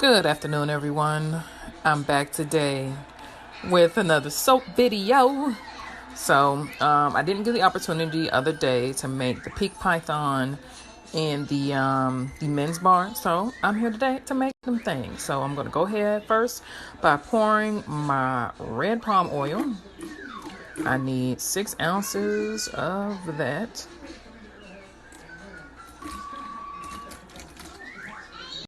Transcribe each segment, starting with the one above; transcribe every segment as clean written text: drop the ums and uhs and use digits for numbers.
Good afternoon, everyone. I'm back today with another soap video. So I didn't get the opportunity the other day to make the pink python and the men's bar, so I'm here today to make them things. So I'm going to go ahead first by pouring my red palm oil. I need 6 ounces of that.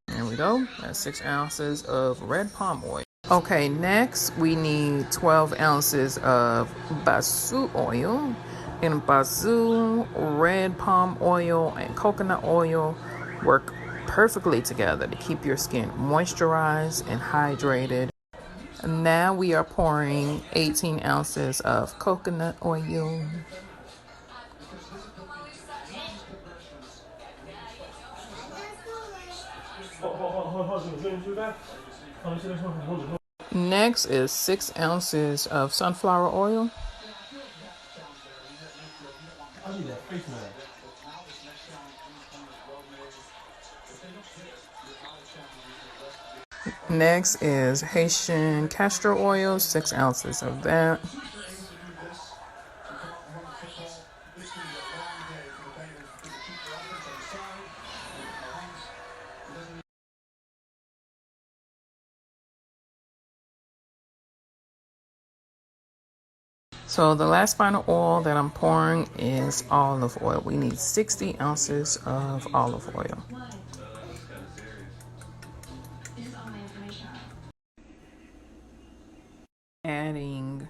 There we go. That's 6 ounces of red palm oil. Okay, next we need 12 ounces of Babassu Oil. And Babassu, red palm oil, and coconut oil work perfectly together to keep your skin moisturized and hydrated. And now we are pouring 18 ounces of coconut oil. Next is 6 ounces of sunflower oil. Next is Haitian castor oil, 6 ounces of that. So the last final oil that I'm pouring is olive oil. We need 60 ounces of olive oil. Adding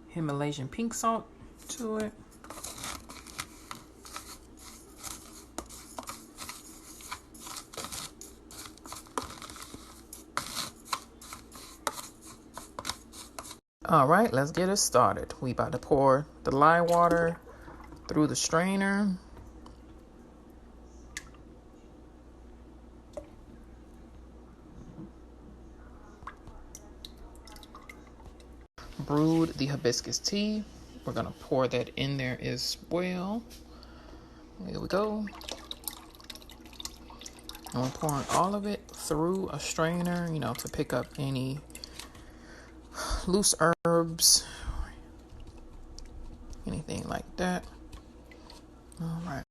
Himalayan pink salt to it. All right, let's get it started. We about to pour the lye water through the strainer. Brewed the hibiscus tea. We're gonna pour that in there as well. Here we go. And we're pouring all of it through a strainer, to pick up any loose herbs, anything like that. All right.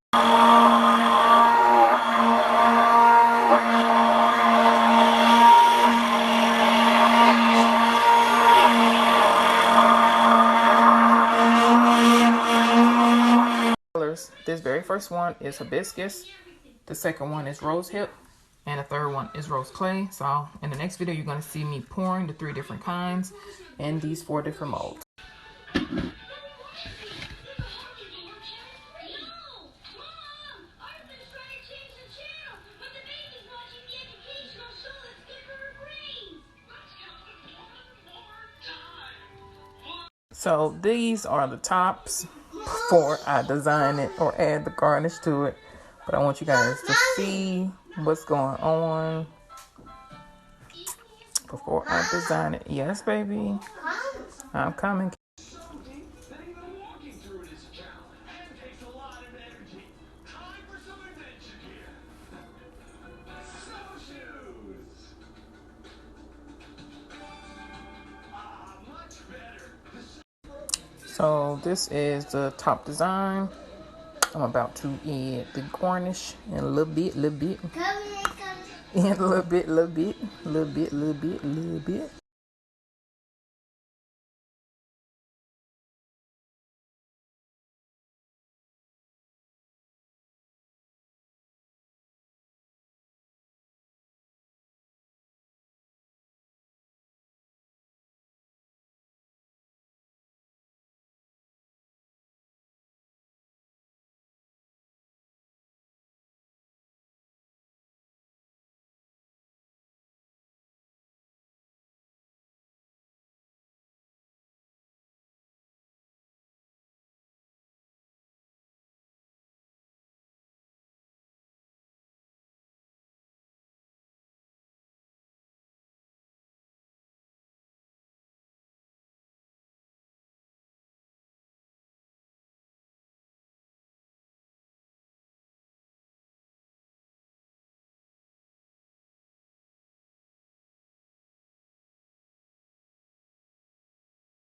This very first one is hibiscus, the second one is rosehip, and the third one is rose clay. So in the next video, you're going to see me pouring the 3 different kinds in these 4 different molds. So these are the tops before I design it or add the garnish to it. But I want you guys to see what's going on before I design it. Yes, baby. I'm coming. So this is the top design. I'm about to add the garnish in a little bit. And a little bit.